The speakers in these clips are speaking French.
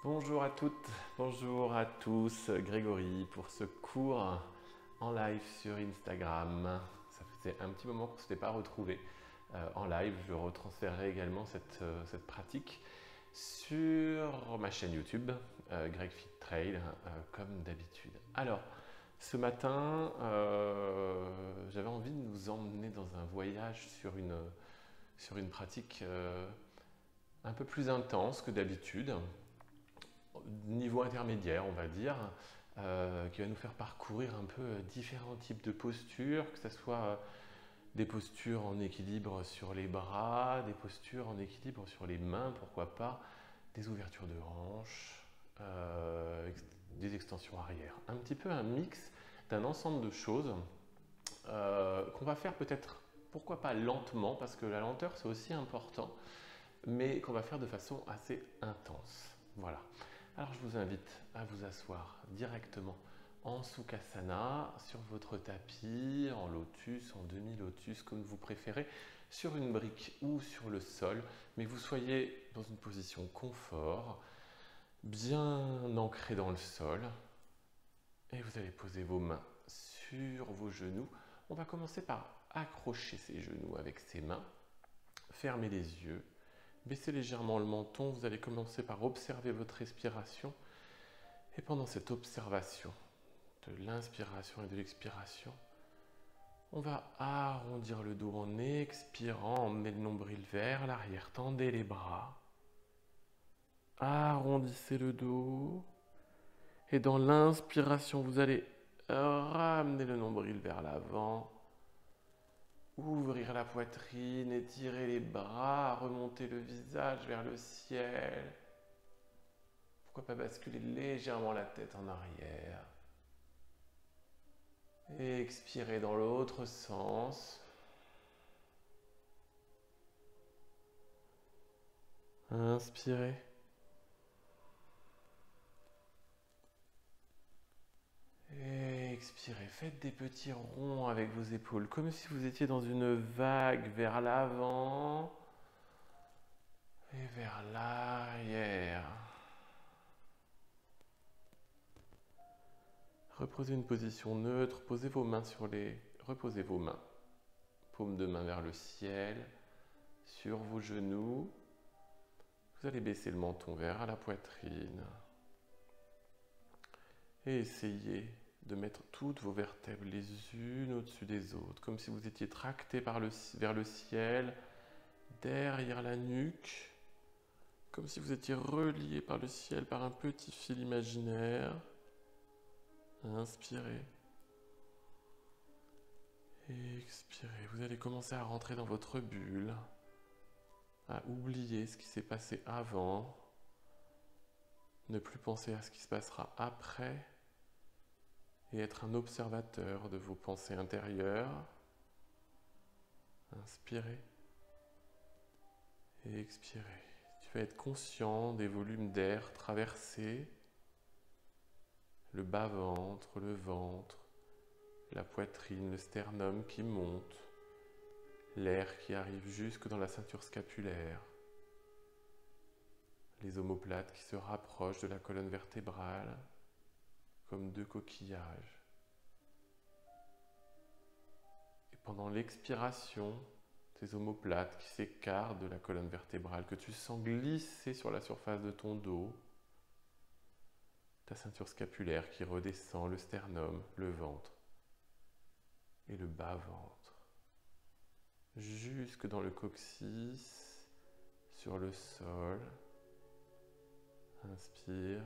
Bonjour à toutes, bonjour à tous, Grégory pour ce cours en live sur Instagram. Ça faisait un petit moment qu'on ne s'était pas retrouvé en live. Je retransférerai également cette pratique sur ma chaîne YouTube, Greg Fit Trail, comme d'habitude. Alors, ce matin, j'avais envie de nous emmener dans un voyage sur une pratique un peu plus intense que d'habitude. Niveau intermédiaire, on va dire, qui va nous faire parcourir un peu différents types de postures, que ce soit des postures en équilibre sur les bras, des postures en équilibre sur les mains, pourquoi pas, des ouvertures de hanches, des extensions arrière. Un petit peu un mix d'un ensemble de choses qu'on va faire peut-être, pourquoi pas lentement, parce que la lenteur c'est aussi important, mais qu'on va faire de façon assez intense. Voilà. Alors je vous invite à vous asseoir directement en Sukhasana, sur votre tapis, en lotus, en demi-lotus, comme vous préférez, sur une brique ou sur le sol, mais que vous soyez dans une position confort, bien ancrée dans le sol, et vous allez poser vos mains sur vos genoux. On va commencer par accrocher ses genoux avec ses mains, fermer les yeux, baissez légèrement le menton, vous allez commencer par observer votre respiration. Et pendant cette observation de l'inspiration et de l'expiration, on va arrondir le dos en expirant, emmenez le nombril vers l'arrière, tendez les bras, arrondissez le dos. Et dans l'inspiration, vous allez ramener le nombril vers l'avant. Ouvrir la poitrine, étirer les bras, remonter le visage vers le ciel. Pourquoi pas basculer légèrement la tête en arrière. Et expirer dans l'autre sens. Inspirez. Et expirez. Faites des petits ronds avec vos épaules, comme si vous étiez dans une vague vers l'avant et vers l'arrière. Reposez une position neutre, posez vos mains reposez vos mains, paume de main vers le ciel, sur vos genoux. Vous allez baisser le menton vers la poitrine et essayez de mettre toutes vos vertèbres les unes au-dessus des autres, comme si vous étiez tracté vers le ciel, derrière la nuque, comme si vous étiez relié par le ciel par un petit fil imaginaire. Inspirez. Et expirez. Vous allez commencer à rentrer dans votre bulle, à oublier ce qui s'est passé avant, ne plus penser à ce qui se passera après, et être un observateur de vos pensées intérieures. Inspirez et expirez. Tu vas être conscient des volumes d'air traversés, le bas-ventre, le ventre, la poitrine, le sternum qui monte, l'air qui arrive jusque dans la ceinture scapulaire, les omoplates qui se rapprochent de la colonne vertébrale, comme deux coquillages. Et pendant l'expiration, ces omoplates qui s'écartent de la colonne vertébrale, que tu sens glisser sur la surface de ton dos, ta ceinture scapulaire qui redescend, le sternum, le ventre et le bas-ventre, jusque dans le coccyx, sur le sol. Inspire.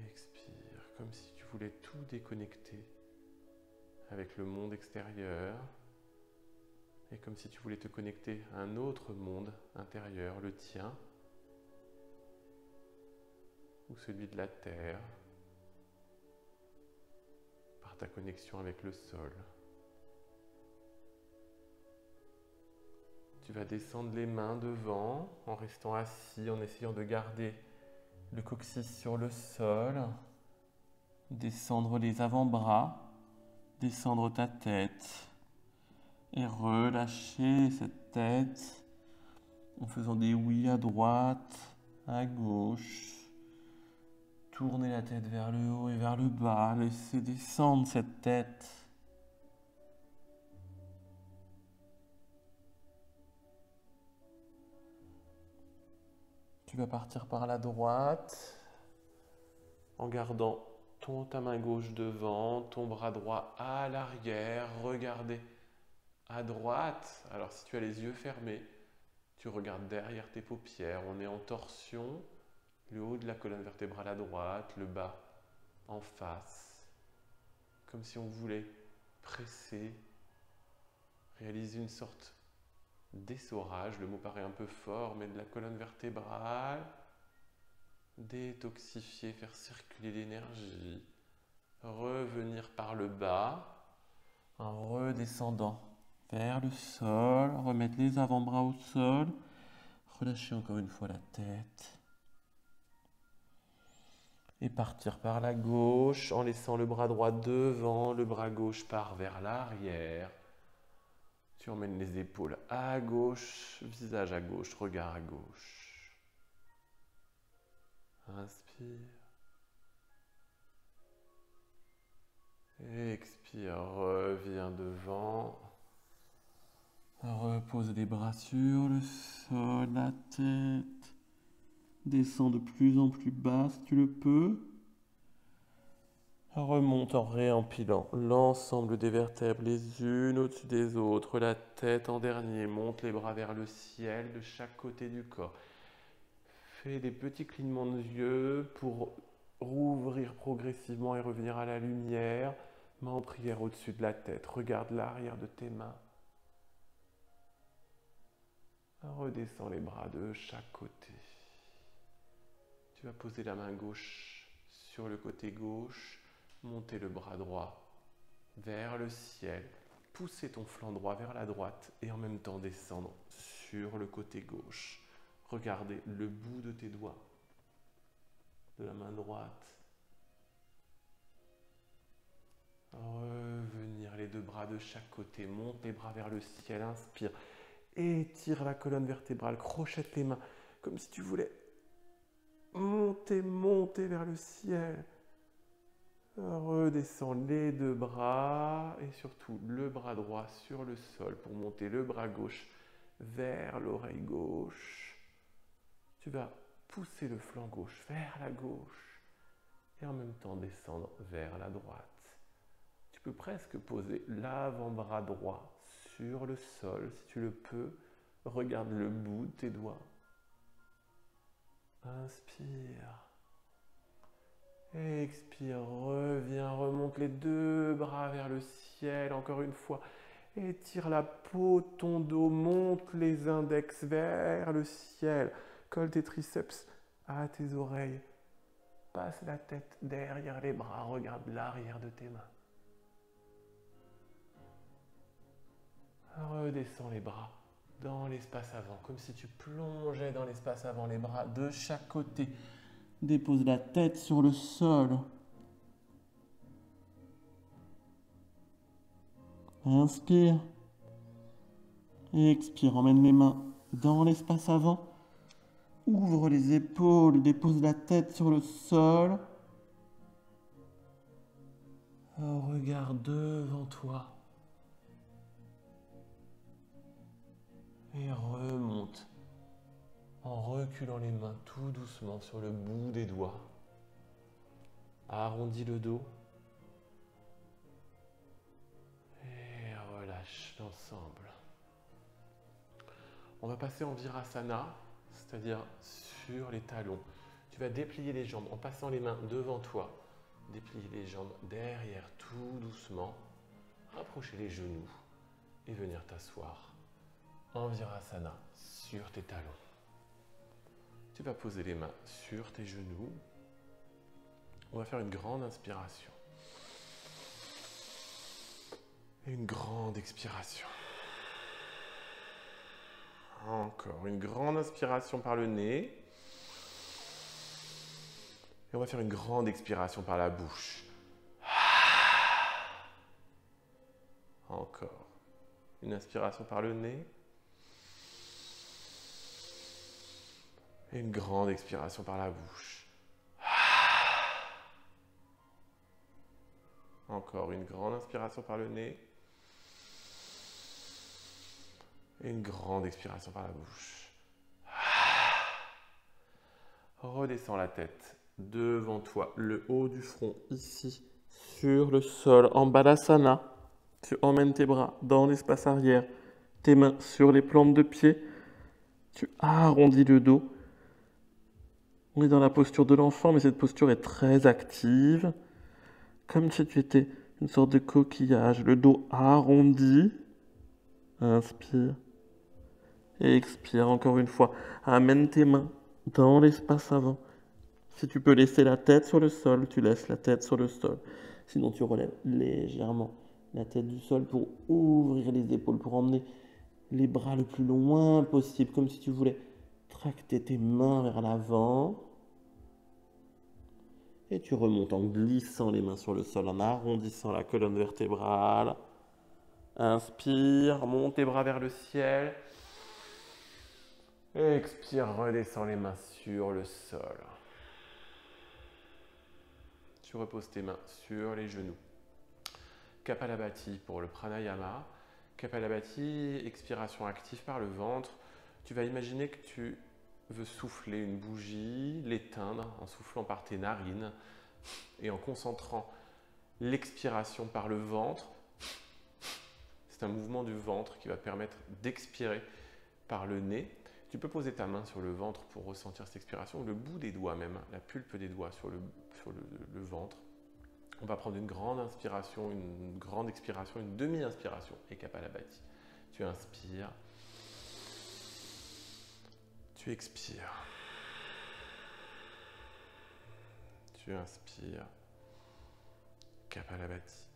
Expire, comme si tu voulais tout déconnecter avec le monde extérieur et comme si tu voulais te connecter à un autre monde intérieur, le tien ou celui de la terre, par ta connexion avec le sol. Tu vas descendre les mains devant en restant assis, en essayant de garder le coccyx sur le sol, descendre les avant-bras, descendre ta tête et relâcher cette tête en faisant des oui à droite, à gauche. Tournez la tête vers le haut et vers le bas. Laissez descendre cette tête. Tu vas partir par la droite en gardant ta main gauche devant, ton bras droit à l'arrière. Regardez à droite. Alors si tu as les yeux fermés, tu regardes derrière tes paupières. On est en torsion. Le haut de la colonne vertébrale à droite, le bas en face. Comme si on voulait presser, réaliser une sorte d'essorage. Le mot paraît un peu fort, mais de la colonne vertébrale. Détoxifier, faire circuler l'énergie. Revenir par le bas en redescendant vers le sol. Remettre les avant-bras au sol. Relâcher encore une fois la tête. Et partir par la gauche en laissant le bras droit devant, le bras gauche part vers l'arrière. Tu emmènes les épaules à gauche, visage à gauche, regard à gauche. Inspire. Expire, reviens devant. Repose les bras sur le sol, la tête. Descends de plus en plus bas si tu le peux. Remonte en réempilant l'ensemble des vertèbres les unes au-dessus des autres. La tête en dernier. Monte les bras vers le ciel de chaque côté du corps. Fais des petits clignements de yeux pour rouvrir progressivement et revenir à la lumière. Main en prière au-dessus de la tête. Regarde l'arrière de tes mains. Redescends les bras de chaque côté. Tu vas poser la main gauche sur le côté gauche, monter le bras droit vers le ciel, pousser ton flanc droit vers la droite et en même temps descendre sur le côté gauche. Regardez le bout de tes doigts de la main droite. Revenir les deux bras de chaque côté, monte les bras vers le ciel, inspire, étire la colonne vertébrale, crochette les mains comme si tu voulais monter vers le ciel. Redescends les deux bras et surtout le bras droit sur le sol pour monter le bras gauche vers l'oreille gauche. Tu vas pousser le flanc gauche vers la gauche et en même temps descendre vers la droite. Tu peux presque poser l'avant-bras droit sur le sol si tu le peux. Regarde le bout de tes doigts. Inspire. Expire, reviens, remonte les deux bras vers le ciel, encore une fois. Étire la peau de ton dos, monte les index vers le ciel. Colle tes triceps à tes oreilles. Passe la tête derrière les bras, regarde l'arrière de tes mains. Redescends les bras dans l'espace avant, comme si tu plongeais dans l'espace avant, les bras de chaque côté. Dépose la tête sur le sol. Inspire. Et expire. Emmène les mains dans l'espace avant. Ouvre les épaules. Dépose la tête sur le sol. Regarde devant toi. Et remonte en reculant les mains tout doucement sur le bout des doigts. Arrondis le dos. Et relâche l'ensemble. On va passer en Virasana, c'est-à-dire sur les talons. Tu vas déplier les jambes en passant les mains devant toi. Déplier les jambes derrière tout doucement. Rapprocher les genoux et venir t'asseoir en Virasana sur tes talons. Tu vas poser les mains sur tes genoux. On va faire une grande inspiration. Et une grande expiration. Encore une grande inspiration par le nez. Et on va faire une grande expiration par la bouche. Encore. Une inspiration par le nez. Et une grande expiration par la bouche. Encore une grande inspiration par le nez. Et une grande expiration par la bouche. Redescends la tête devant toi, le haut du front, ici, sur le sol, en Balasana. Tu emmènes tes bras dans l'espace arrière, tes mains sur les plantes de pied. Tu arrondis le dos. On est dans la posture de l'enfant, mais cette posture est très active. Comme si tu étais une sorte de coquillage, le dos arrondi. Inspire. Et expire encore une fois. Amène tes mains dans l'espace avant. Si tu peux laisser la tête sur le sol, tu laisses la tête sur le sol. Sinon, tu relèves légèrement la tête du sol pour ouvrir les épaules, pour emmener les bras le plus loin possible, comme si tu voulais tracter tes mains vers l'avant. Et tu remontes en glissant les mains sur le sol, en arrondissant la colonne vertébrale. Inspire, monte tes bras vers le ciel. Expire, redescends les mains sur le sol. Tu reposes tes mains sur les genoux. Kapalabhati pour le pranayama. Kapalabhati, expiration active par le ventre. Tu vas imaginer que tu veux souffler une bougie, l'éteindre en soufflant par tes narines et en concentrant l'expiration par le ventre. C'est un mouvement du ventre qui va permettre d'expirer par le nez. Tu peux poser ta main sur le ventre pour ressentir cette expiration, ou le bout des doigts même, la pulpe des doigts sur le ventre. On va prendre une grande inspiration, une grande expiration, une demi-inspiration et Kapalabhati. Tu inspires, tu expires, tu inspires, Kapalabhati.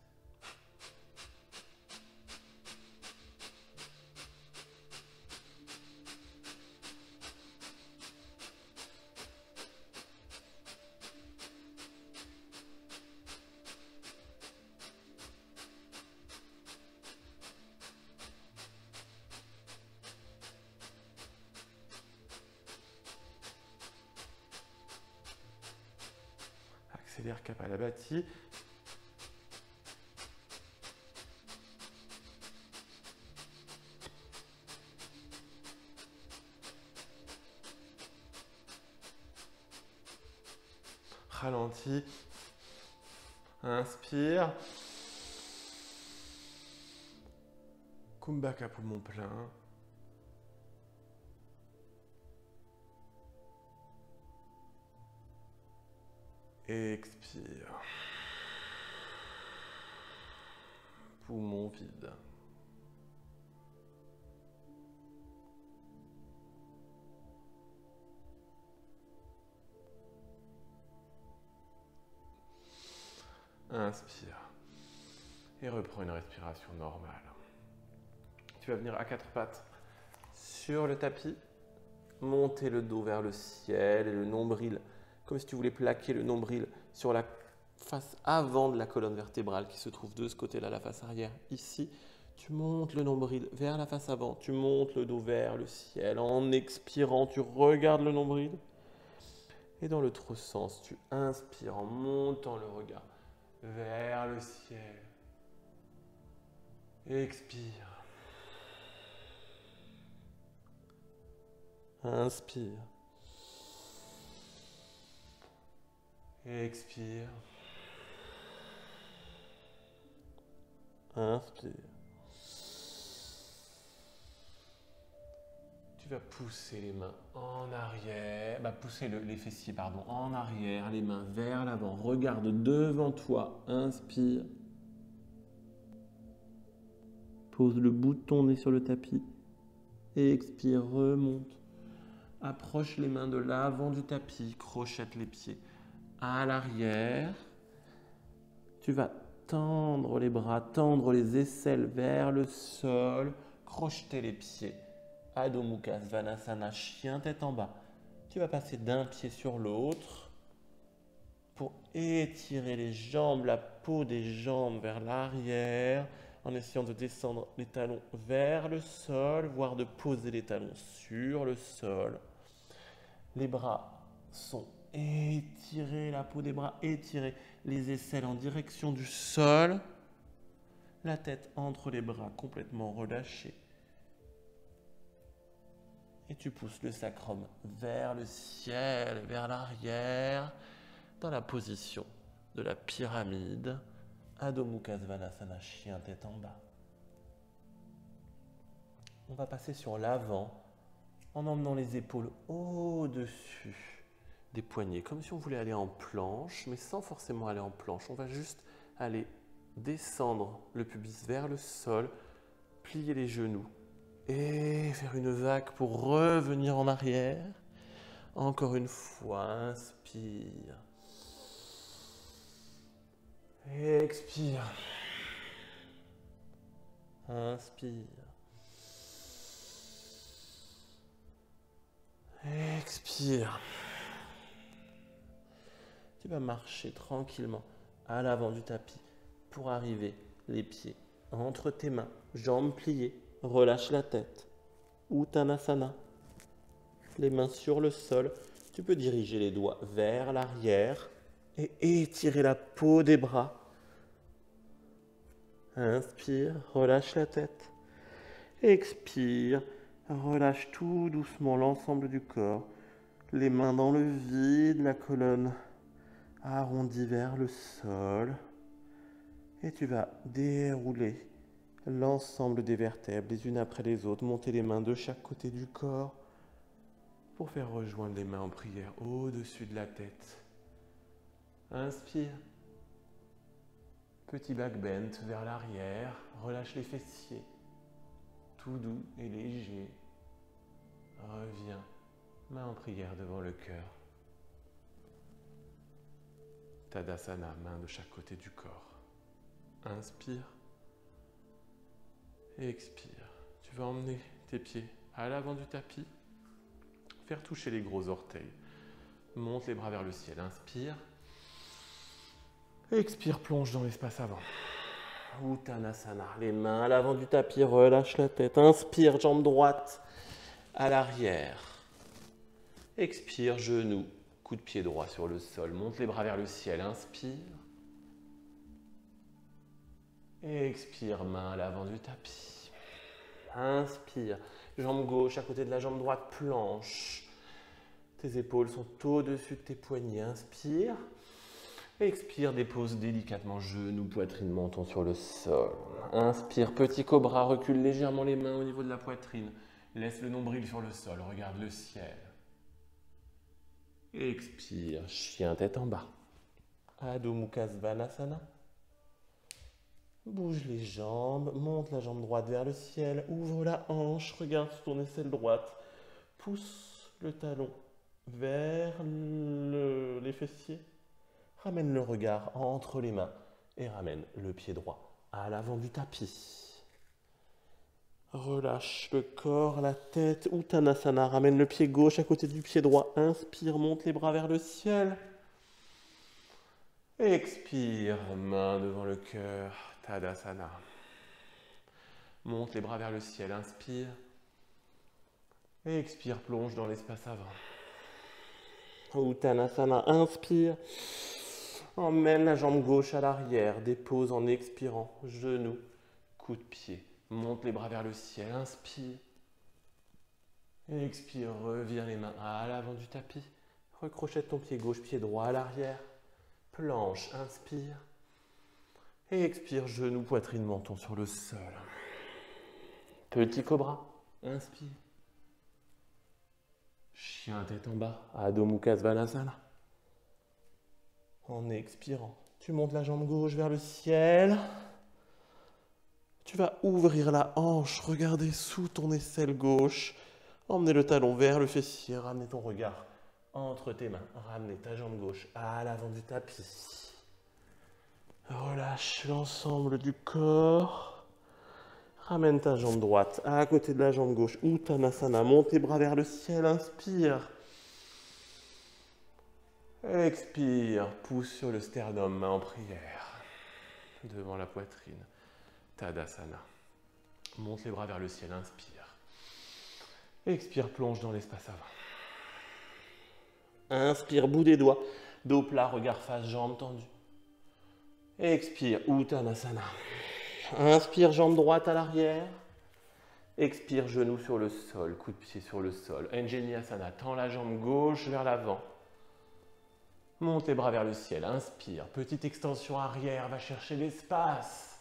Accélère Kapalabhati. Ralentis. Inspire. Kumbhaka poumon plein. Expire. Poumon vide. Inspire. Et reprends une respiration normale. Tu vas venir à quatre pattes sur le tapis. Monter le dos vers le ciel et le nombril, comme si tu voulais plaquer le nombril sur la face avant de la colonne vertébrale qui se trouve de ce côté-là, la face arrière. Ici, tu montes le nombril vers la face avant, tu montes le dos vers le ciel. En expirant, tu regardes le nombril. Et dans l'autre sens, tu inspires en montant le regard vers le ciel. Expire. Inspire. Expire. Inspire. Tu vas pousser les mains en arrière, pousser les fessiers, en arrière, les mains vers l'avant. Regarde devant toi. Inspire. Pose le bout de ton nez sur le tapis. Expire, remonte. Approche les mains de l'avant du tapis, crochette les pieds à l'arrière. Tu vas tendre les bras, tendre les aisselles vers le sol, crocheter les pieds. Adho Mukha Svanasana, chien tête en bas. Tu vas passer d'un pied sur l'autre pour étirer les jambes, la peau des jambes vers l'arrière, en essayant de descendre les talons vers le sol, voire de poser les talons sur le sol. Les bras sont étirés, la peau des bras étirée, les aisselles en direction du sol, la tête entre les bras complètement relâchée. Et tu pousses le sacrum vers le ciel, vers l'arrière, dans la position de la pyramide, Adho Mukha Svanasana, chien tête en bas. On va passer sur l'avant en emmenant les épaules au-dessus des poignets, comme si on voulait aller en planche, mais sans forcément aller en planche. On va juste aller descendre le pubis vers le sol, plier les genoux et faire une vague pour revenir en arrière. Encore une fois, inspire. Expire. Inspire. Expire. Tu vas marcher tranquillement à l'avant du tapis pour arriver les pieds entre tes mains, jambes pliées, relâche la tête. Uttanasana. Les mains sur le sol, tu peux diriger les doigts vers l'arrière et étirer la peau des bras. Inspire, relâche la tête. Expire, relâche tout doucement l'ensemble du corps. Les mains dans le vide, la colonne arrondie vers le sol. Et tu vas dérouler l'ensemble des vertèbres les unes après les autres. Monter les mains de chaque côté du corps pour faire rejoindre les mains en prière au-dessus de la tête. Inspire. Petit back bend vers l'arrière. Relâche les fessiers. Tout doux et léger. Reviens. Main en prière devant le cœur. Tadasana, main de chaque côté du corps. Inspire. Et expire. Tu vas emmener tes pieds à l'avant du tapis. Faire toucher les gros orteils. Monte les bras vers le ciel. Inspire. Expire, plonge dans l'espace avant. Uttanasana. Les mains à l'avant du tapis. Relâche la tête. Inspire, jambe droite à l'arrière. Expire, genou. Coup de pied droit sur le sol. Monte les bras vers le ciel. Inspire. Et expire, main à l'avant du tapis. Inspire. Jambe gauche à côté de la jambe droite, planche. Tes épaules sont au-dessus de tes poignets. Inspire. Expire, dépose délicatement genoux, poitrine, menton sur le sol. Inspire, petit cobra, recule légèrement les mains au niveau de la poitrine. Laisse le nombril sur le sol, regarde le ciel. Expire, chien tête en bas. Adho Mukha Svanasana. Bouge les jambes, monte la jambe droite vers le ciel, ouvre la hanche, regarde sur ton aisselle droite. Pousse le talon vers les fessiers. Ramène le regard entre les mains et ramène le pied droit à l'avant du tapis. Relâche le corps, la tête. Uttanasana, ramène le pied gauche à côté du pied droit. Inspire, monte les bras vers le ciel. Expire, main devant le cœur. Tadasana. Monte les bras vers le ciel. Inspire. Expire, plonge dans l'espace avant. Uttanasana, inspire. Emmène la jambe gauche à l'arrière. Dépose en expirant. Genou, coup de pied. Monte les bras vers le ciel. Inspire. Expire, reviens les mains à l'avant du tapis. Recrochette ton pied gauche, pied droit à l'arrière. Planche, inspire. Et expire, genou, poitrine, menton sur le sol. Petit cobra, inspire. Chien tête en bas, Adho Mukha Svanasana. En expirant, tu montes la jambe gauche vers le ciel. Tu vas ouvrir la hanche, regarder sous ton aisselle gauche. Emmener le talon vers le fessier, ramener ton regard entre tes mains. Ramener ta jambe gauche à l'avant du tapis. Relâche l'ensemble du corps. Ramène ta jambe droite à côté de la jambe gauche. Uttanasana, monte tes bras vers le ciel. Inspire. Expire, pousse sur le sternum, main en prière. Devant la poitrine. Tadasana. Monte les bras vers le ciel. Inspire. Expire, plonge dans l'espace avant. Inspire, bout des doigts. Dos plat, regard face, jambes tendues. Expire, Uttanasana. Inspire, jambe droite à l'arrière. Expire, genou sur le sol, coup de pied sur le sol. Anjaneyasana, tends la jambe gauche vers l'avant. Monte les bras vers le ciel, inspire. Petite extension arrière, va chercher l'espace.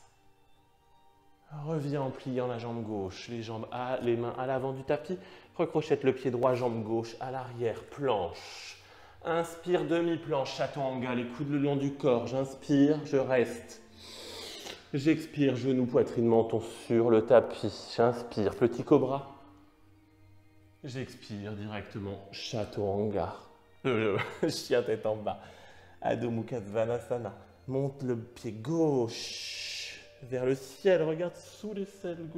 Reviens en pliant la jambe gauche, les mains à l'avant du tapis. Recrochette le pied droit, jambe gauche à l'arrière, planche. Inspire, demi-planche, chaturanga, les coudes le long du corps. J'inspire, je reste. J'expire, genou, poitrine, menton sur le tapis. J'inspire, petit cobra. J'expire directement, chaturanga. Chien tête en bas. Adho Mukha Svanasana. Monte le pied gauche vers le ciel. Regarde sous l'aisselle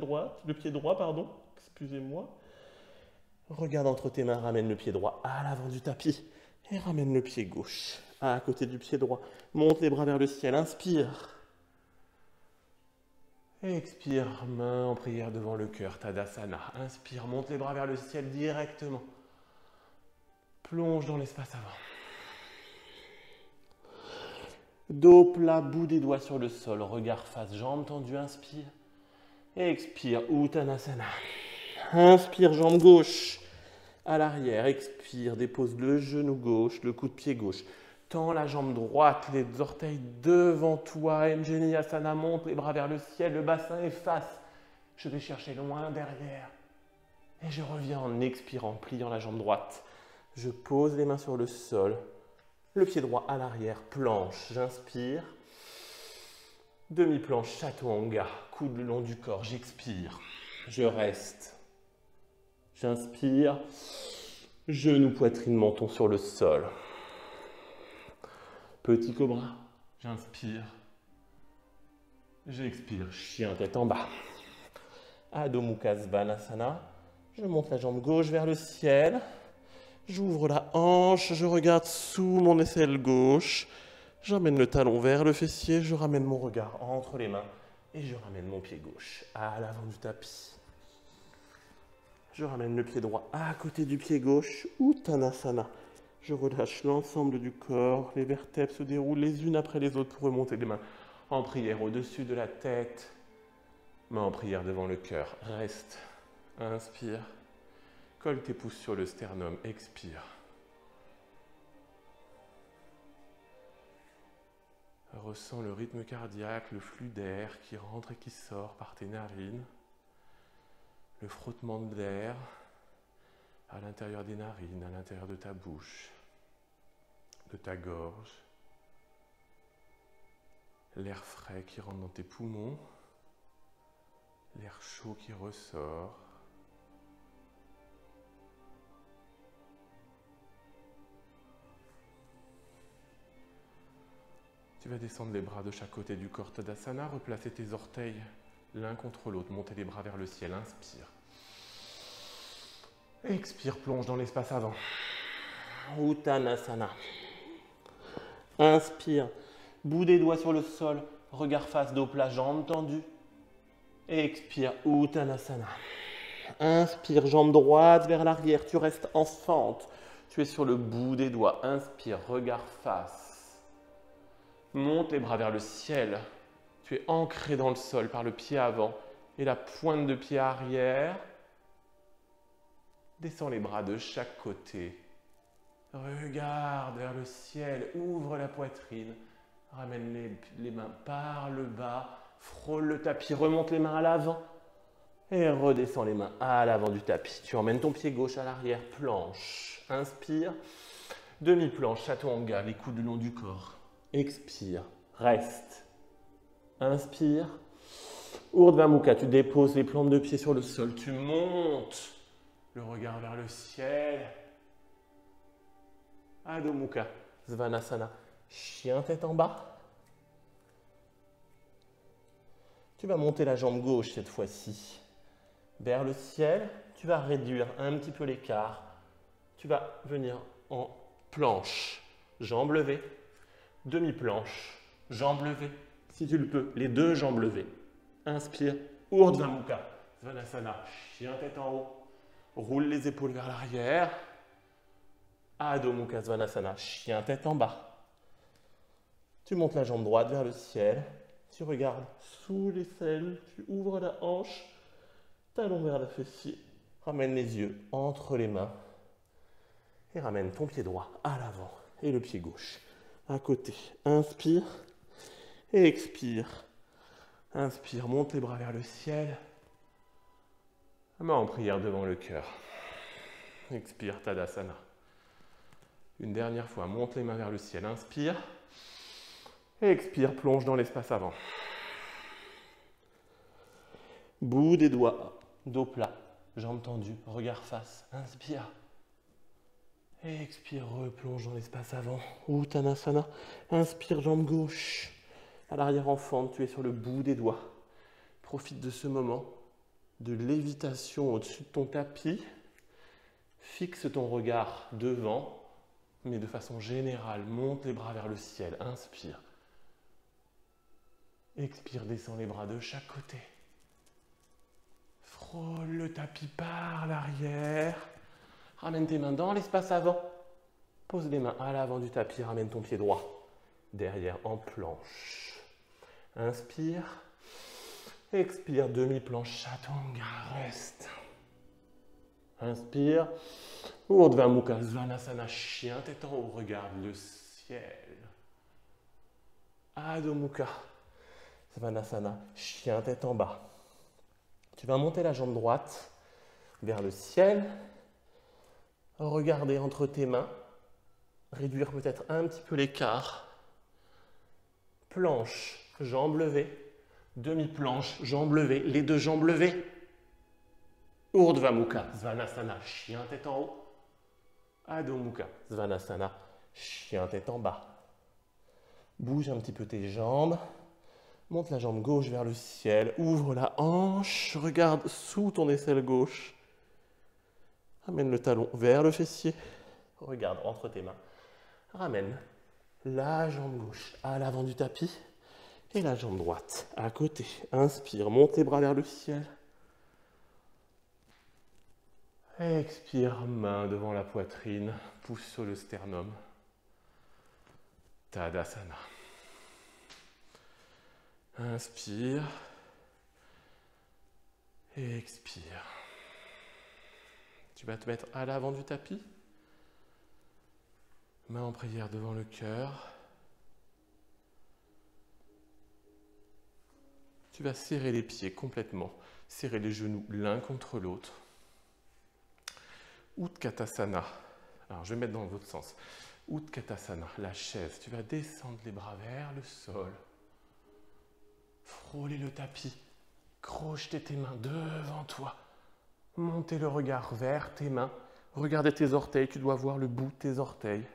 droite. Le pied droit, pardon. Excusez-moi. Regarde entre tes mains. Ramène le pied droit à l'avant du tapis. Et ramène le pied gauche à côté du pied droit. Monte les bras vers le ciel. Inspire. Expire, main en prière devant le cœur, Tadasana. Inspire, monte les bras vers le ciel directement. Plonge dans l'espace avant. Dos plat, bout des doigts sur le sol, regard face, jambes tendues, inspire. Expire, Uttanasana. Inspire, jambe gauche à l'arrière. Expire, dépose le genou gauche, le coup de pied gauche. Tends la jambe droite, les orteils devant toi. Anjaneyasana, monte les bras vers le ciel, le bassin efface. Je vais chercher loin derrière. Et je reviens en expirant, pliant la jambe droite. Je pose les mains sur le sol. Le pied droit à l'arrière, planche. J'inspire. Demi-planche, chaturanga, coude le long du corps. J'expire. Je reste. J'inspire. Genou, poitrine, menton sur le sol. Petit cobra, j'inspire, j'expire, chien tête en bas. Adho Mukha Svanasana, je monte la jambe gauche vers le ciel, j'ouvre la hanche, je regarde sous mon aisselle gauche, j'emmène le talon vers le fessier, je ramène mon regard entre les mains et je ramène mon pied gauche à l'avant du tapis. Je ramène le pied droit à côté du pied gauche, Uttanasana. Je relâche l'ensemble du corps, les vertèbres se déroulent les unes après les autres pour remonter les mains en prière au-dessus de la tête. Main en prière devant le cœur. Reste. Inspire. Colle tes pouces sur le sternum. Expire. Ressens le rythme cardiaque, le flux d'air qui rentre et qui sort par tes narines. Le frottement de l'air à l'intérieur des narines, à l'intérieur de ta bouche, de ta gorge. L'air frais qui rentre dans tes poumons, l'air chaud qui ressort. Tu vas descendre les bras de chaque côté du corps, Tadasana, replacer tes orteils l'un contre l'autre, monter les bras vers le ciel, inspire. Expire, plonge dans l'espace avant. Uttanasana. Inspire, bout des doigts sur le sol, regard face, dos plat, jambes tendues. Expire, Uttanasana. Inspire, jambe droite vers l'arrière, tu restes en fente. Tu es sur le bout des doigts. Inspire, regard face. Monte les bras vers le ciel. Tu es ancré dans le sol par le pied avant et la pointe de pied arrière. Descends les bras de chaque côté. Regarde vers le ciel, ouvre la poitrine. Ramène les mains par le bas. Frôle le tapis, remonte les mains à l'avant. Et redescends les mains à l'avant du tapis. Tu emmènes ton pied gauche à l'arrière, planche. Inspire. Demi-planche, chaturanga, les coudes le long du corps. Expire, reste. Inspire. Urdhva Mukha, tu déposes les plantes de pied sur le sol. Tu montes le regard vers le ciel. Adho Mukha Svanasana, chien tête en bas. Tu vas monter la jambe gauche cette fois-ci vers le ciel. Tu vas réduire un petit peu l'écart. Tu vas venir en planche, jambes levées, demi-planche, jambes levées. Si tu le peux, les deux jambes levées. Inspire, Urdhva Mukha Svanasana, chien tête en haut. Roule les épaules vers l'arrière. Adho Mukha Svanasana, chien tête en bas. Tu montes la jambe droite vers le ciel. Tu regardes sous l'aisselle. Tu ouvres la hanche. Talon vers le fessier. Ramène les yeux entre les mains. Et ramène ton pied droit à l'avant. Et le pied gauche à côté. Inspire. Et expire. Inspire, monte les bras vers le ciel. Main en prière devant le cœur. Expire, Tadasana. Une dernière fois, monte les mains vers le ciel. Inspire. Et expire, plonge dans l'espace avant. Bout des doigts, dos plat, jambes tendues, regard face. Inspire. Et expire, replonge dans l'espace avant. Uttanasana. Inspire, jambe gauche. À l'arrière en fente, tu es sur le bout des doigts. Profite de ce moment de lévitation au-dessus de ton tapis. Fixe ton regard devant, mais de façon générale, monte les bras vers le ciel. Inspire. Expire, descends les bras de chaque côté. Frôle le tapis par l'arrière. Ramène tes mains dans l'espace avant. Pose les mains à l'avant du tapis. Ramène ton pied droit derrière en planche. Inspire. Expire, demi-planche Chaturanga. Reste. Inspire. Urdhva Mukha Svanasana, chien tête en haut. Regarde le ciel. Adho Mukha Svanasana, chien tête en bas. Tu vas monter la jambe droite vers le ciel. Regarder entre tes mains. Réduire peut-être un petit peu l'écart. Planche, jambes levées. Demi-planche, jambes levées. Les deux jambes levées. Urdhva Mukha Svanasana, chien tête en haut. Adho Mukha Svanasana, chien tête en bas. Bouge un petit peu tes jambes. Monte la jambe gauche vers le ciel. Ouvre la hanche. Regarde sous ton aisselle gauche. Ramène le talon vers le fessier. Regarde entre tes mains. Ramène la jambe gauche à l'avant du tapis. Et la jambe droite à côté. Inspire, monte les bras vers le ciel. Expire, main devant la poitrine. Pouce sur le sternum. Tadasana. Inspire. Et expire. Tu vas te mettre à l'avant du tapis. Main en prière devant le cœur. Tu vas serrer les pieds complètement. Serrer les genoux l'un contre l'autre. Utkatasana. Alors je vais mettre dans l'autre sens. Utkatasana, la chaise. Tu vas descendre les bras vers le sol. Frôler le tapis. Crocheter tes mains devant toi. Monter le regard vers tes mains. Regardez tes orteils. Tu dois voir le bout de tes orteils.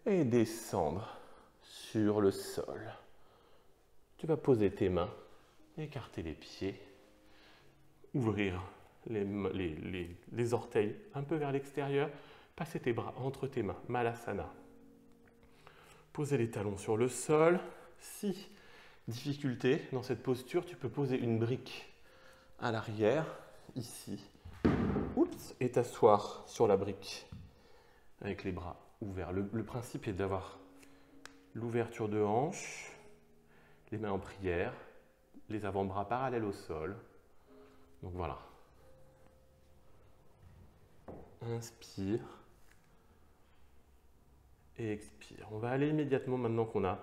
Et descendre sur le sol. Tu vas poser tes mains. Écarter les pieds. Ouvrir les orteils un peu vers l'extérieur. Passer tes bras entre tes mains. Malasana. Poser les talons sur le sol. Si difficulté dans cette posture, tu peux poser une brique à l'arrière, ici. Oups, et t'asseoir sur la brique avec les bras ouverts. Le principe est d'avoir l'ouverture de hanche, les mains en prière, les avant-bras parallèles au sol. Donc voilà. Inspire. Et expire. On va aller immédiatement, maintenant qu'on a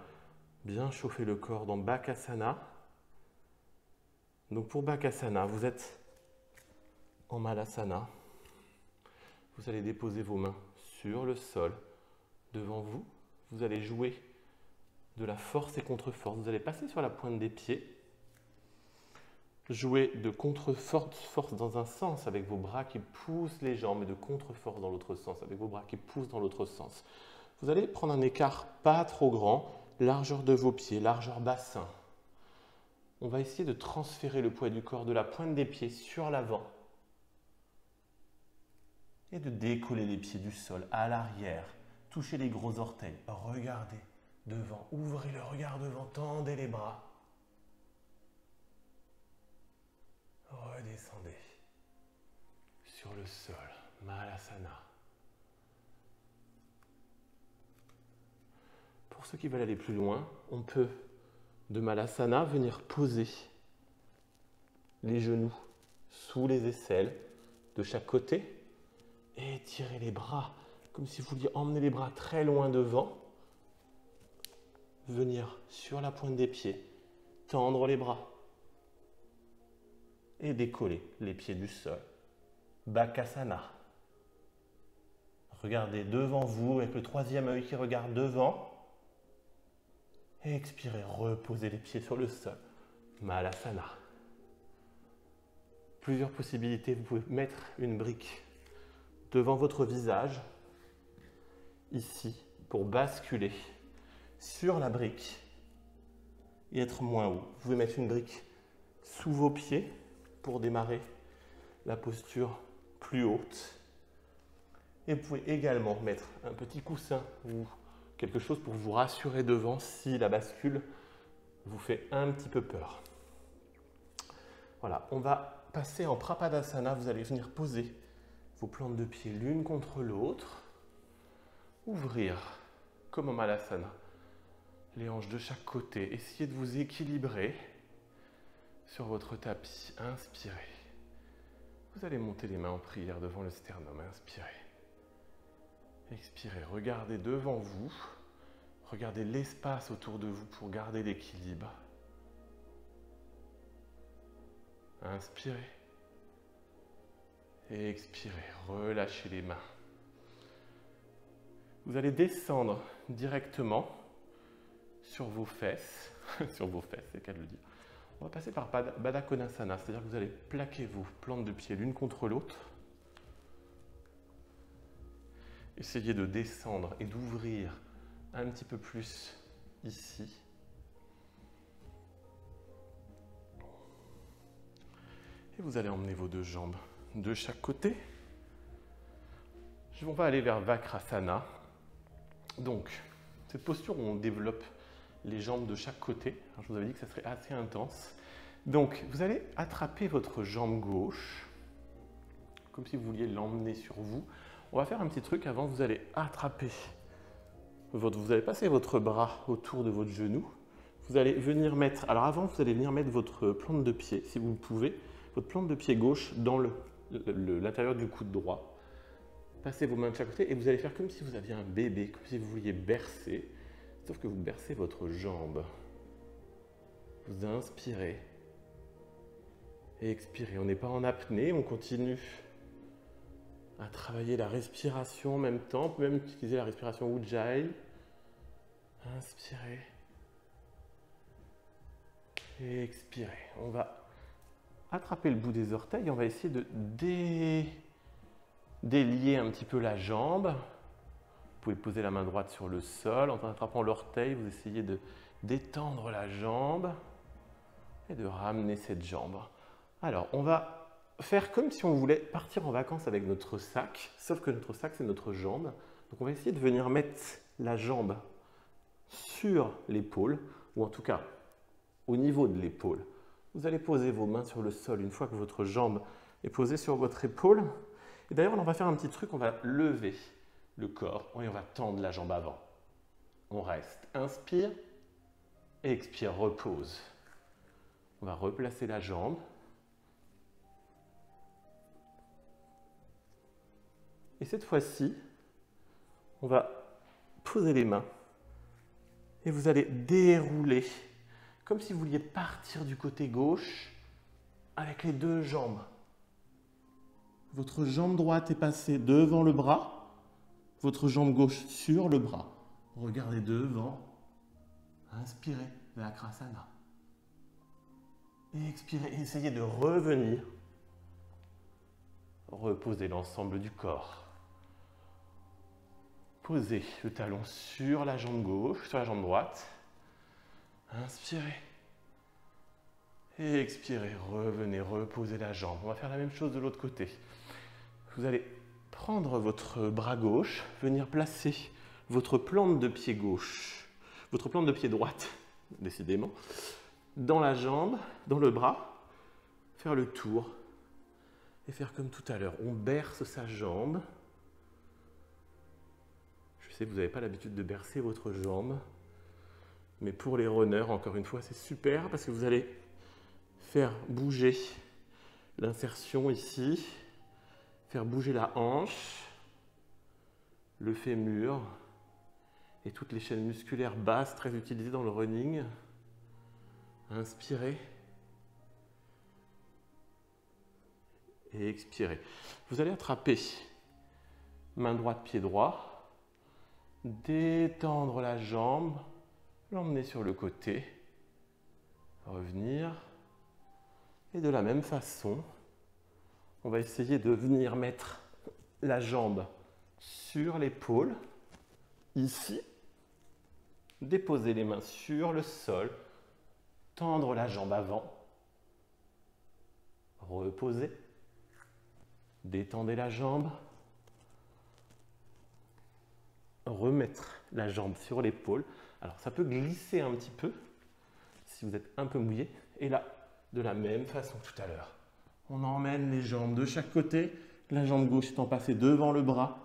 bien chauffé le corps, dans Bakasana. Donc pour Bakasana, vous êtes en Malasana. Vous allez déposer vos mains sur le sol devant vous. Vous allez jouer de la force et contre-force. Vous allez passer sur la pointe des pieds. Jouer de contre-force dans un sens avec vos bras qui poussent les jambes et de contre-force dans l'autre sens avec vos bras qui poussent dans l'autre sens. Vous allez prendre un écart pas trop grand, largeur de vos pieds, largeur bassin. On va essayer de transférer le poids du corps de la pointe des pieds sur l'avant et de décoller les pieds du sol à l'arrière. Touchez les gros orteils, regardez devant, ouvrez le regard devant, tendez les bras. Redescendez sur le sol, Malasana. Pour ceux qui veulent aller plus loin, on peut de Malasana venir poser les genoux sous les aisselles de chaque côté et étirer les bras comme si vous vouliez emmener les bras très loin devant. Venir sur la pointe des pieds, tendre les bras et décoller les pieds du sol. Bakasana. Regardez devant vous avec le troisième œil qui regarde devant. Et expirez, reposez les pieds sur le sol. Malasana. Plusieurs possibilités. Vous pouvez mettre une brique devant votre visage, ici, pour basculer sur la brique et être moins haut. Vous pouvez mettre une brique sous vos pieds pour démarrer la posture plus haute. Et vous pouvez également mettre un petit coussin ou quelque chose pour vous rassurer devant si la bascule vous fait un petit peu peur. Voilà, on va passer en Prapadasana. Vous allez venir poser vos plantes de pied l'une contre l'autre. Ouvrir comme en Malasana les hanches de chaque côté. Essayez de vous équilibrer sur votre tapis. Inspirez. Vous allez monter les mains en prière devant le sternum. Inspirez. Expirez. Regardez devant vous. Regardez l'espace autour de vous pour garder l'équilibre. Inspirez. Et expirez. Relâchez les mains. Vous allez descendre directement sur vos fesses. Sur vos fesses, c'est le cas de le dire. On va passer par Baddha Konasana, c'est-à-dire que vous allez plaquer vos plantes de pied l'une contre l'autre. Essayez de descendre et d'ouvrir un petit peu plus ici. Et vous allez emmener vos deux jambes de chaque côté. On va aller vers Vakrasana. Donc, cette posture où on développe les jambes de chaque côté. Alors, je vous avais dit que ça serait assez intense. Donc, vous allez attraper votre jambe gauche, comme si vous vouliez l'emmener sur vous. On va faire un petit truc avant. Vous allez attraper vous allez passer votre bras autour de votre genou. Vous allez venir mettre, alors avant, vous allez venir mettre votre plante de pied, si vous le pouvez, votre plante de pied gauche dans l'intérieur du coude droit. Passez vos mains de chaque côté et vous allez faire comme si vous aviez un bébé, comme si vous vouliez bercer, sauf que vous bercez votre jambe. Vous inspirez et expirez. On n'est pas en apnée, on continue à travailler la respiration en même temps. On peut même utiliser la respiration Ujjayi. Inspirez et expirez. On va attraper le bout des orteils. On va essayer de délier un petit peu la jambe. Vous pouvez poser la main droite sur le sol. En attrapant l'orteil, vous essayez de détendre la jambe et de ramener cette jambe. Alors, on va faire comme si on voulait partir en vacances avec notre sac, sauf que notre sac, c'est notre jambe. Donc, on va essayer de venir mettre la jambe sur l'épaule, ou en tout cas, au niveau de l'épaule. Vous allez poser vos mains sur le sol une fois que votre jambe est posée sur votre épaule. Et d'ailleurs, on va faire un petit truc, on va lever le corps et on va tendre la jambe avant. On reste, inspire et expire, repose. On va replacer la jambe. Et cette fois-ci, on va poser les mains et vous allez dérouler comme si vous vouliez partir du côté gauche avec les deux jambes. Votre jambe droite est passée devant le bras, votre jambe gauche sur le bras. Regardez devant, inspirez, Vakrasana. Et expirez, essayez de revenir. Reposez l'ensemble du corps. Posez le talon sur la jambe gauche, sur la jambe droite. Inspirez. Et expirez, revenez, reposez la jambe. On va faire la même chose de l'autre côté. Vous allez prendre votre bras gauche, venir placer votre plante de pied gauche, votre plante de pied droite, décidément, dans la jambe, dans le bras, faire le tour et faire comme tout à l'heure. On berce sa jambe. Je sais que vous n'avez pas l'habitude de bercer votre jambe. Mais pour les runners, encore une fois, c'est super parce que vous allez faire bouger l'insertion ici, faire bouger la hanche, le fémur et toutes les chaînes musculaires basses très utilisées dans le running. Inspirez et expirez. Vous allez attraper main droite, pied droit, détendre la jambe, l'emmener sur le côté, revenir. Et de la même façon, on va essayer de venir mettre la jambe sur l'épaule, ici, déposer les mains sur le sol, tendre la jambe avant, reposer, détendez la jambe, remettre la jambe sur l'épaule. Alors ça peut glisser un petit peu si vous êtes un peu mouillé. Et là, de la même façon que tout à l'heure, on emmène les jambes de chaque côté, la jambe gauche étant passée devant le bras,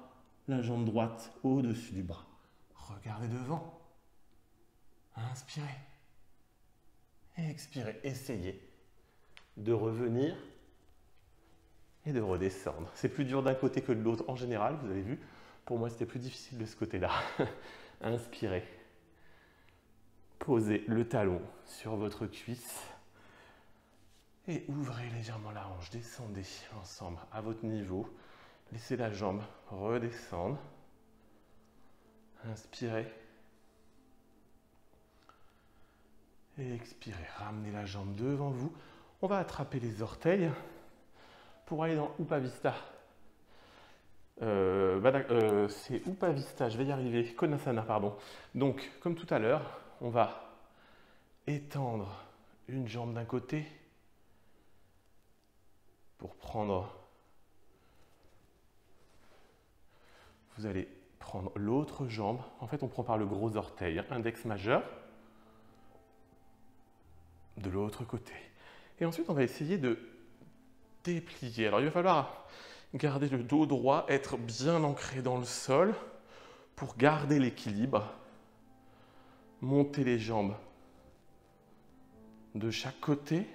la jambe droite au-dessus du bras. Regardez devant. Inspirez. Expirez. Essayez de revenir et de redescendre. C'est plus dur d'un côté que de l'autre en général, vous avez vu. Pour moi, c'était plus difficile de ce côté-là. Inspirez. Posez le talon sur votre cuisse et ouvrez légèrement la hanche. Descendez ensemble à votre niveau. Laissez la jambe redescendre. Inspirez. Et expirez. Ramenez la jambe devant vous. On va attraper les orteils pour aller dans Upavista. C'est Upavista, je vais y arriver. Konasana, pardon. Donc, comme tout à l'heure, on va étendre une jambe d'un côté pour prendre. Vous allez prendre l'autre jambe. En fait, on prend par le gros orteil, index majeur, de l'autre côté. Et ensuite, on va essayer de déplier. Alors, il va falloir garder le dos droit, être bien ancré dans le sol pour garder l'équilibre. Montez les jambes de chaque côté.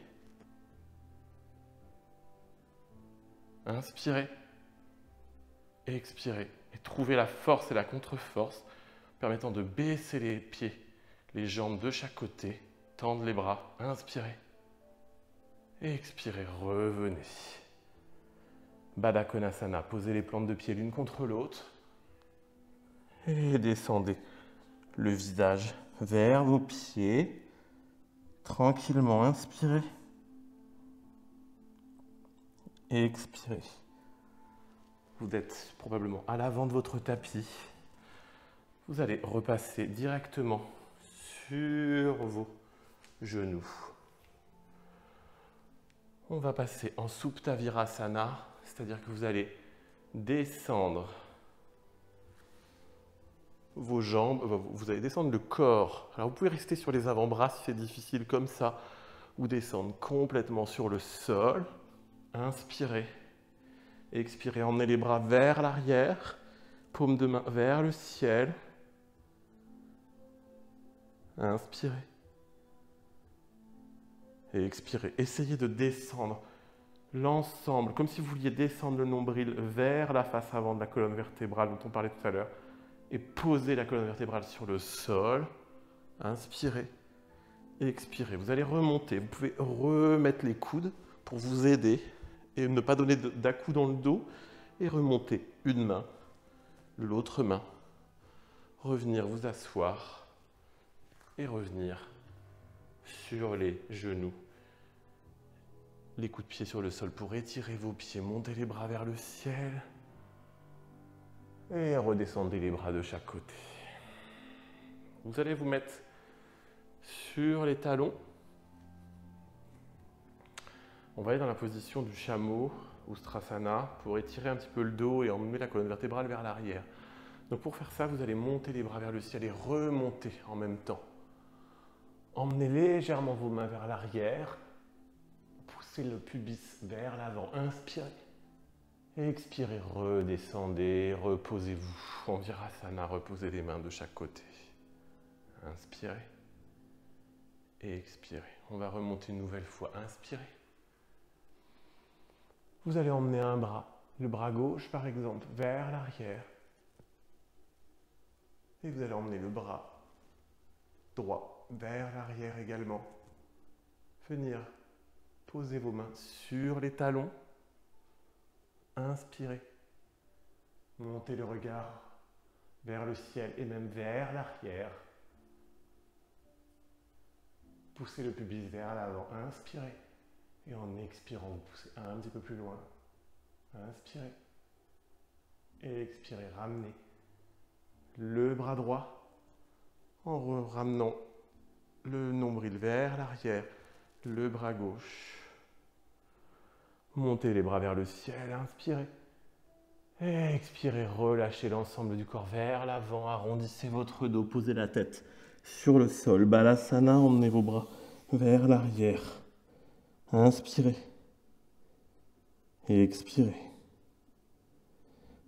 Inspirez. Expirez. Et trouvez la force et la contre-force permettant de baisser les pieds, les jambes de chaque côté. Tendre les bras. Inspirez. Expirez. Revenez. Baddha Konasana. Posez les plantes de pied l'une contre l'autre. Et descendez le visage vers vos pieds. Tranquillement, inspirez. Et expirez. Vous êtes probablement à l'avant de votre tapis. Vous allez repasser directement sur vos genoux. On va passer en Supta Virasana, c'est-à-dire que vous allez descendre vos jambes, vous allez descendre le corps. Alors vous pouvez rester sur les avant-bras si c'est difficile comme ça, ou descendre complètement sur le sol. Inspirez. Expirez, emmenez les bras vers l'arrière, paume de main vers le ciel. Inspirez. Et expirez. Essayez de descendre l'ensemble, comme si vous vouliez descendre le nombril vers la face avant de la colonne vertébrale dont on parlait tout à l'heure. Et posez la colonne vertébrale sur le sol. Inspirez. Expirez. Vous allez remonter. Vous pouvez remettre les coudes pour vous aider et ne pas donner d'à-coups dans le dos. Et remonter une main, l'autre main. Revenir vous asseoir et revenir sur les genoux. Les coups de pied sur le sol pour étirer vos pieds. Montez les bras vers le ciel. Et redescendez les bras de chaque côté. Vous allez vous mettre sur les talons. On va aller dans la position du chameau, Ustrasana, pour étirer un petit peu le dos et emmener la colonne vertébrale vers l'arrière. Donc pour faire ça, vous allez monter les bras vers le ciel et remonter en même temps. Emmenez légèrement vos mains vers l'arrière. Poussez le pubis vers l'avant. Inspirez. Expirez, redescendez, reposez-vous. En Virasana, reposez les mains de chaque côté. Inspirez. et expirez. On va remonter une nouvelle fois. Inspirez. Vous allez emmener un bras, le bras gauche par exemple, vers l'arrière. Et vous allez emmener le bras droit vers l'arrière également. Venir poser vos mains sur les talons. Inspirez. Montez le regard vers le ciel et même vers l'arrière. Poussez le pubis vers l'avant. Inspirez. Et en expirant, vous poussez un petit peu plus loin. Inspirez. Et expirez. Ramenez le bras droit en ramenant le nombril vers l'arrière. Le bras gauche. Montez les bras vers le ciel. Inspirez. Et expirez. Relâchez l'ensemble du corps vers l'avant. Arrondissez votre dos. Posez la tête sur le sol. Balasana. Emmenez vos bras vers l'arrière. Inspirez. Et expirez.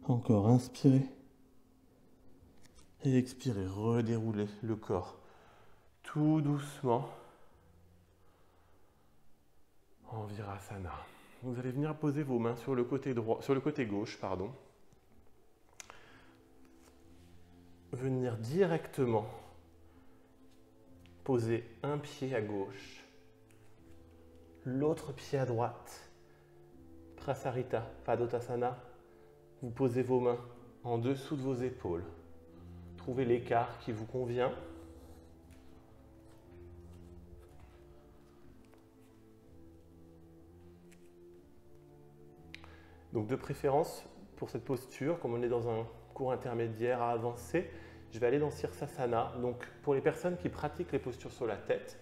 Encore inspirez. Et expirez. Redéroulez le corps tout doucement en Virasana. Vous allez venir poser vos mains sur le côté droit, sur le côté gauche, pardon. Venir directement poser un pied à gauche, l'autre pied à droite. Prasarita, Padottanasana. Vous posez vos mains en dessous de vos épaules. Trouvez l'écart qui vous convient. Donc de préférence, pour cette posture, comme on est dans un cours intermédiaire à avancer, je vais aller dans Sirsasana. Donc pour les personnes qui pratiquent les postures sur la tête,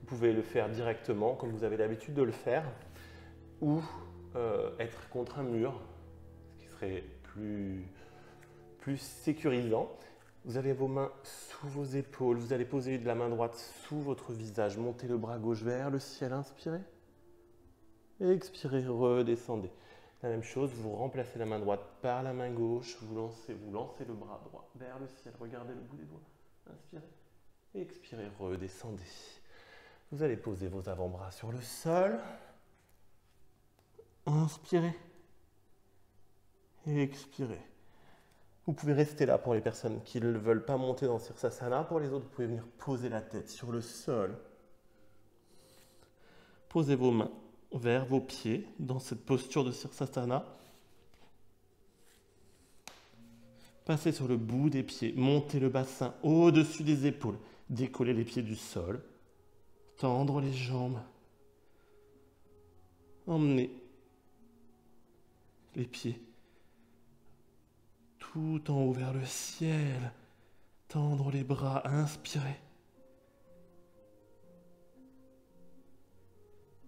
vous pouvez le faire directement, comme vous avez l'habitude de le faire, ou être contre un mur, ce qui serait plus sécurisant. Vous avez vos mains sous vos épaules, vous allez poser la main droite sous votre visage, montez le bras gauche vers le ciel, inspirez, et expirez, redescendez. La même chose, vous remplacez la main droite par la main gauche, vous lancez le bras droit vers le ciel, regardez le bout des doigts, inspirez, et expirez, redescendez. Vous allez poser vos avant-bras sur le sol, inspirez, et expirez. Vous pouvez rester là pour les personnes qui ne veulent pas monter dans Sirsasana. Pour les autres, vous pouvez venir poser la tête sur le sol. Posez vos mains vers vos pieds dans cette posture de Sirsasana. Passez sur le bout des pieds, montez le bassin au-dessus des épaules, décollez les pieds du sol, tendre les jambes, emmenez les pieds tout en haut vers le ciel, tendre les bras, inspirez.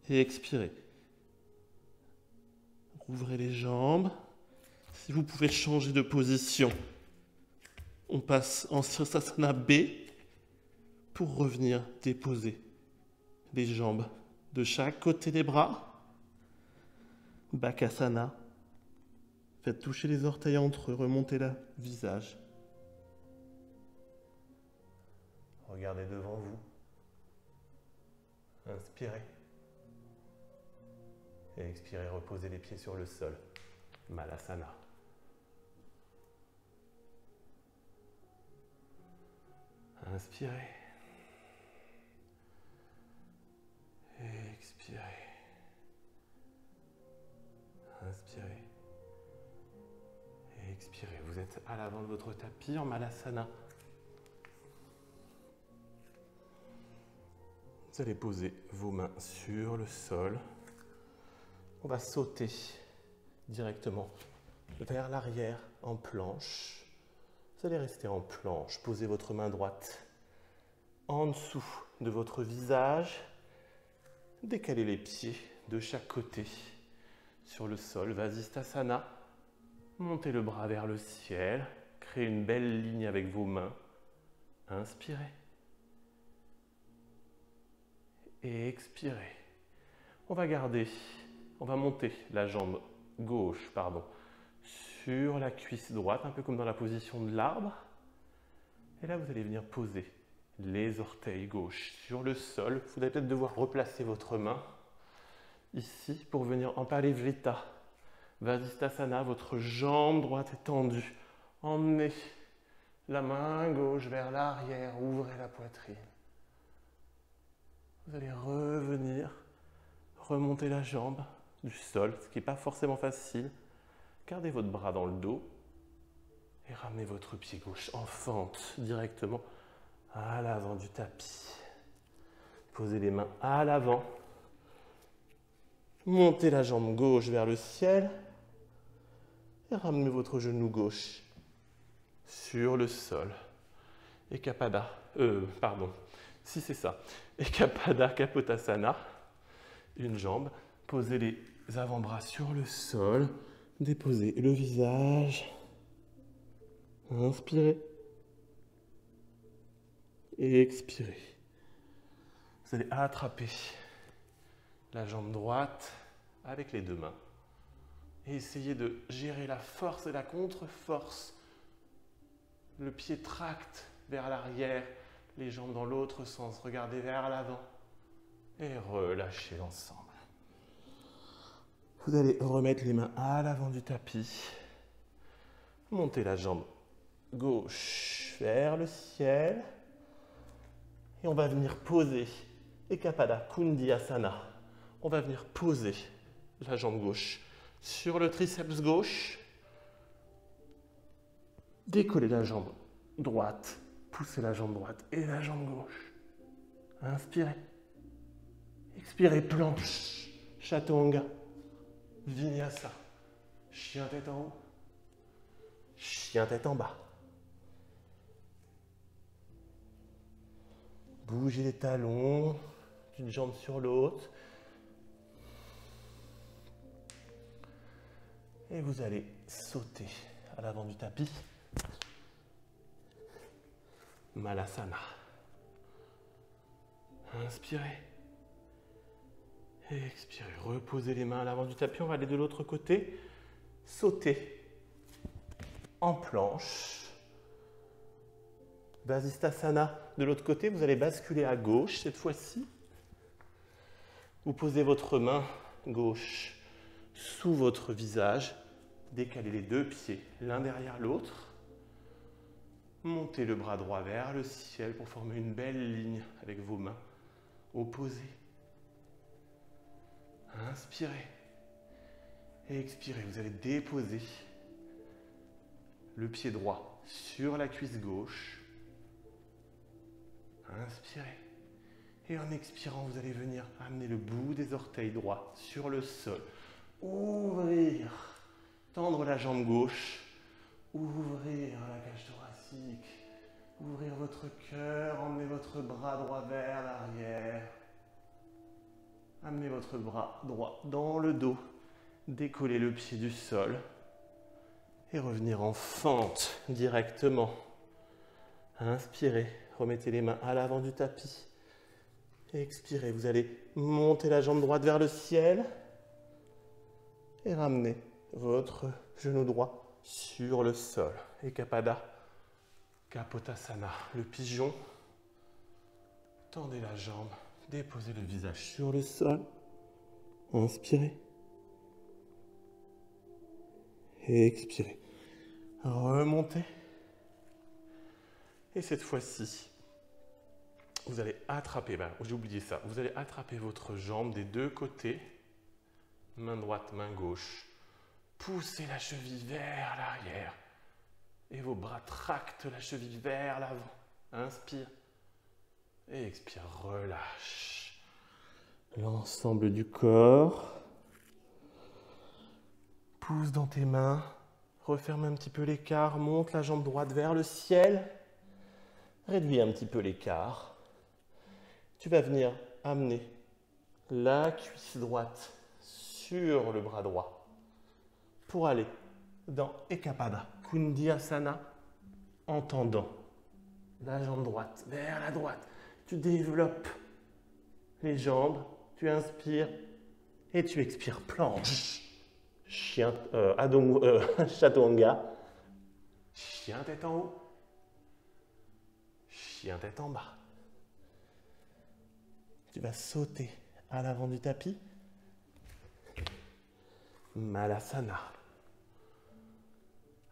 Et expirez. Ouvrez les jambes. Si vous pouvez changer de position, on passe en Sirsasana B pour revenir déposer les jambes de chaque côté des bras. Bakasana. Faites toucher les orteils entre eux, remontez le visage. Regardez devant vous. Inspirez. Et expirez, reposez les pieds sur le sol. Malasana. Inspirez. Et expirez. Inspirez. Et expirez. Vous êtes à l'avant de votre tapis en Malasana. Vous allez poser vos mains sur le sol. On va sauter directement vers l'arrière en planche. Vous allez rester en planche. Posez votre main droite en dessous de votre visage. Décalez les pieds de chaque côté sur le sol. Vasisthasana. Montez le bras vers le ciel. Créez une belle ligne avec vos mains. Inspirez. Et expirez. On va monter la jambe gauche, sur la cuisse droite, un peu comme dans la position de l'arbre. Et là, vous allez venir poser les orteils gauche sur le sol. Vous allez peut-être devoir replacer votre main ici pour venir en Parivrtta. Vasisthasana, votre jambe droite est tendue. Emmenez la main gauche vers l'arrière, ouvrez la poitrine. Vous allez revenir, remonter la jambe du sol, ce qui n'est pas forcément facile. Gardez votre bras dans le dos et ramenez votre pied gauche en fente directement à l'avant du tapis. Posez les mains à l'avant. Montez la jambe gauche vers le ciel et ramenez votre genou gauche sur le sol. Ekapada, si c'est ça. Ekapada Kapotasana, une jambe. Posez les avant-bras sur le sol. Déposez le visage. Inspirez. Et expirez. Vous allez attraper la jambe droite avec les deux mains. Et essayez de gérer la force et la contre-force. Le pied tracte vers l'arrière, les jambes dans l'autre sens. Regardez vers l'avant et relâchez l'ensemble. Vous allez remettre les mains à l'avant du tapis. Montez la jambe gauche vers le ciel. Et on va venir poser Ekapada Kundiyasana. On va venir poser la jambe gauche sur le triceps gauche. Décollez la jambe droite. Poussez la jambe droite et la jambe gauche. Inspirez. Expirez, planche. Chaturanga. Vinyasa. Chien tête en haut. Chien tête en bas. Bougez les talons d'une jambe sur l'autre. Et vous allez sauter à l'avant du tapis. Malasana. Inspirez. Et expirez. Reposez les mains à l'avant du tapis. On va aller de l'autre côté. Sautez en planche. Vasisthasana. De l'autre côté, vous allez basculer à gauche cette fois-ci. Vous posez votre main gauche sous votre visage. Décalez les deux pieds l'un derrière l'autre. Montez le bras droit vers le ciel pour former une belle ligne avec vos mains opposées. Inspirez et expirez. Vous allez déposer le pied droit sur la cuisse gauche. Inspirez. Et en expirant, vous allez venir amener le bout des orteils droits sur le sol. Ouvrir. Tendre la jambe gauche. Ouvrir la cage thoracique. Ouvrir votre cœur. Emmenez votre bras droit vers l'arrière. Amenez votre bras droit dans le dos. Décollez le pied du sol. Et revenir en fente directement. Inspirez. Remettez les mains à l'avant du tapis. Expirez. Vous allez monter la jambe droite vers le ciel. Et ramener votre genou droit sur le sol. Ekapada Kapotasana. Le pigeon. Tendez la jambe. Déposez le visage sur le sol. Inspirez. Et expirez. Remontez. Et cette fois-ci, vous allez attraper, j'ai oublié ça, vous allez attraper votre jambe des deux côtés, main droite, main gauche. Poussez la cheville vers l'arrière et vos bras tractent la cheville vers l'avant. Inspire et expire, relâche l'ensemble du corps. Pousse dans tes mains, referme un petit peu l'écart, monte la jambe droite vers le ciel. Réduis un petit peu l'écart. Tu vas venir amener la cuisse droite sur le bras droit pour aller dans Ekapada Kundiyasana en tendant la jambe droite vers la droite. Tu développes les jambes, tu inspires et tu expires. Planche. Chaturanga. Chien tête en haut. Chien tête en bas. Tu vas sauter à l'avant du tapis. Malasana.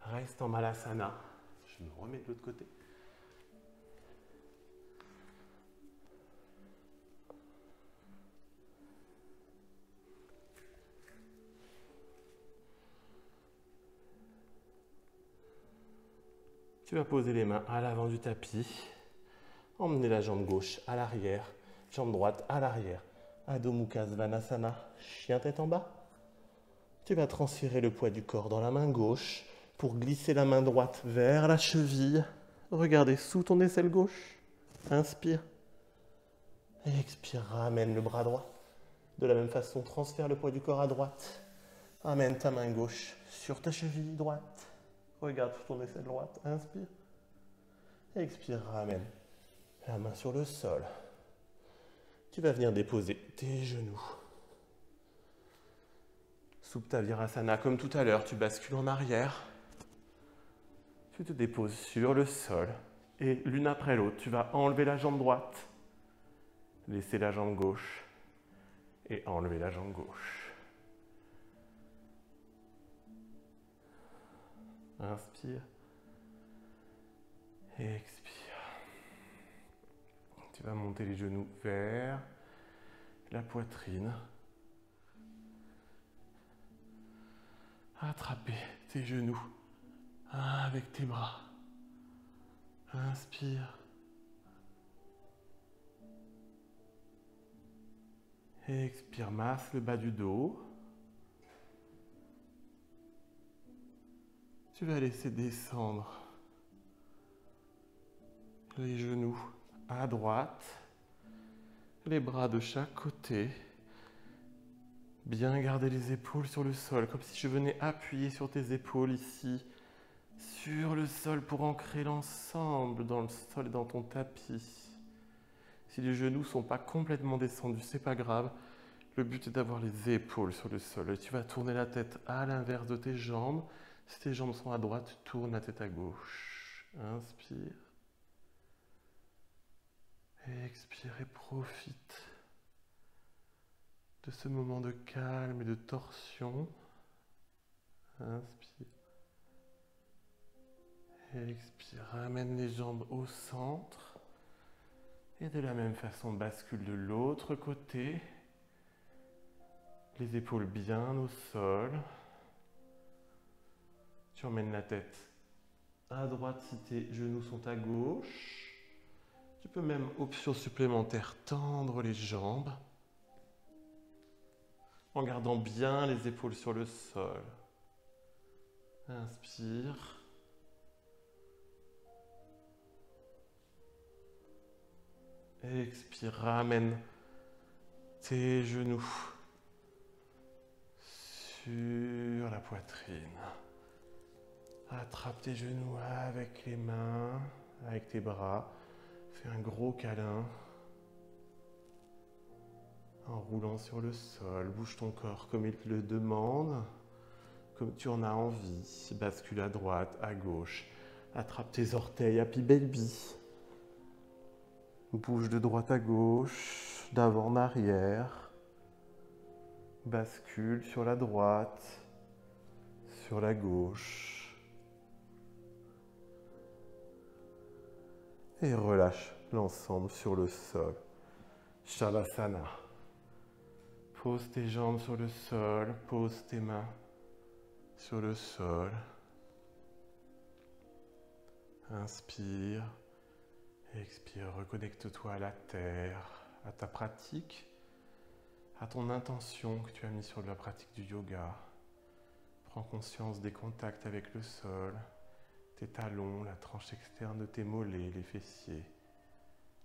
Reste en Malasana. Je me remets de l'autre côté. Tu vas poser les mains à l'avant du tapis. Emmener la jambe gauche à l'arrière, jambe droite à l'arrière. Adho Mukha Svanasana, chien tête en bas. Tu vas transférer le poids du corps dans la main gauche pour glisser la main droite vers la cheville. Regardez sous ton aisselle gauche. Inspire. Et expire, ramène le bras droit. De la même façon, transfère le poids du corps à droite. Amène ta main gauche sur ta cheville droite. Regarde sous ton aisselle droite. Inspire. Expire, ramène la main sur le sol. Tu vas venir déposer tes genoux. Supta Virasana, comme tout à l'heure, tu bascules en arrière. Tu te déposes sur le sol. Et l'une après l'autre, tu vas enlever la jambe droite. Laisser la jambe gauche. Et enlever la jambe gauche. Inspire. Et expire. Tu vas monter les genoux vers la poitrine. Attraper tes genoux avec tes bras. Inspire. Et expire, masse le bas du dos. Tu vas laisser descendre les genoux à droite, les bras de chaque côté. Bien garder les épaules sur le sol, comme si je venais appuyer sur tes épaules ici, sur le sol pour ancrer l'ensemble dans le sol et dans ton tapis. Si les genoux ne sont pas complètement descendus, c'est pas grave. Le but est d'avoir les épaules sur le sol. Et tu vas tourner la tête à l'inverse de tes jambes. Si tes jambes sont à droite, tourne la tête à gauche. Inspire. Et expire et profite de ce moment de calme et de torsion. Inspire. Et expire. Ramène les jambes au centre. Et de la même façon, bascule de l'autre côté. Les épaules bien au sol. Tu emmènes la tête à droite si tes genoux sont à gauche. Tu peux même, option supplémentaire, tendre les jambes en gardant bien les épaules sur le sol. Inspire. Expire, ramène tes genoux sur la poitrine. Attrape tes genoux avec les mains, avec tes bras. Fais un gros câlin. En roulant sur le sol, bouge ton corps comme il te le demande, comme tu en as envie. Bascule à droite, à gauche. Attrape tes orteils, Happy Baby. Bouge de droite à gauche, d'avant en arrière. Bascule sur la droite, sur la gauche. Et relâche l'ensemble sur le sol. Shavasana. Pose tes jambes sur le sol, pose tes mains sur le sol. Inspire, expire, reconnecte-toi à la terre, à ta pratique, à ton intention que tu as mis sur la pratique du yoga. Prends conscience des contacts avec le sol, tes talons, la tranche externe de tes mollets, les fessiers,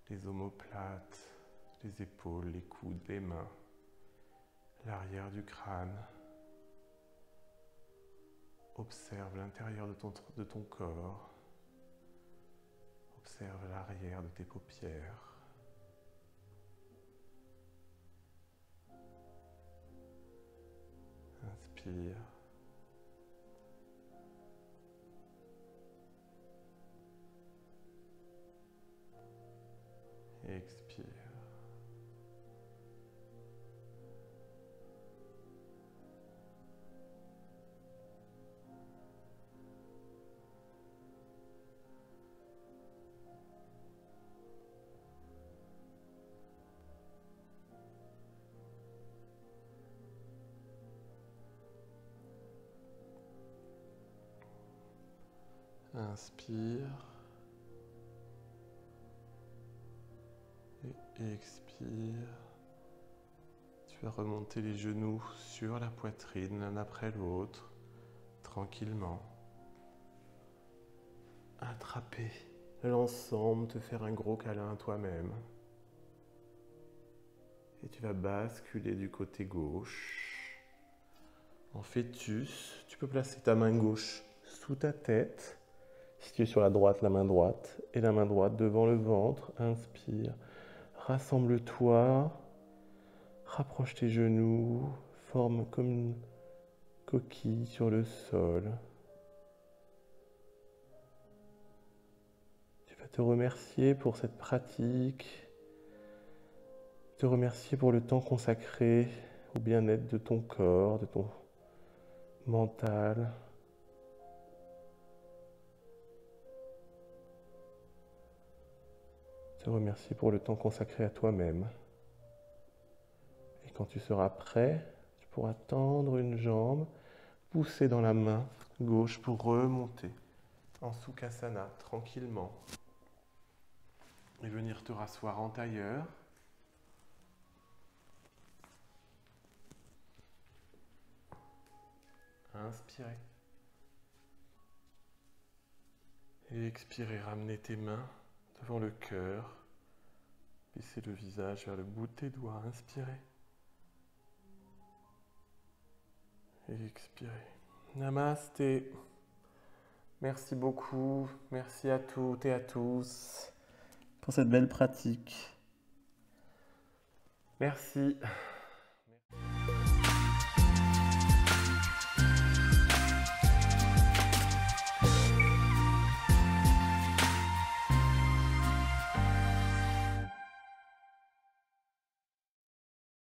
les omoplates, les épaules, les coudes, les mains, l'arrière du crâne. Observe l'intérieur de ton corps. Observe l'arrière de tes paupières. Inspire. Expire. Inspire. Et expire. Tu vas remonter les genoux sur la poitrine l'un après l'autre, tranquillement. Attraper l'ensemble, te faire un gros câlin à toi-même. Et tu vas basculer du côté gauche. En fœtus, tu peux placer ta main gauche sous ta tête. Si tu es sur la droite, la main droite. Et la main droite devant le ventre. Inspire. Rassemble-toi. Rapproche tes genoux. Forme comme une coquille sur le sol. Tu vas te remercier pour cette pratique. Te remercier pour le temps consacré au bien-être de ton corps, de ton mental. Te remercier pour le temps consacré à toi-même. Et quand tu seras prêt, tu pourras tendre une jambe, pousser dans la main gauche pour remonter en Sukhasana tranquillement. Et venir te rasseoir en tailleur. Inspirez. Et expirez, ramenez tes mains devant le cœur. Baissez le visage vers le bout de tes doigts. Inspirez. Et expirez. Namasté. Merci beaucoup. Merci à toutes et à tous pour cette belle pratique. Merci.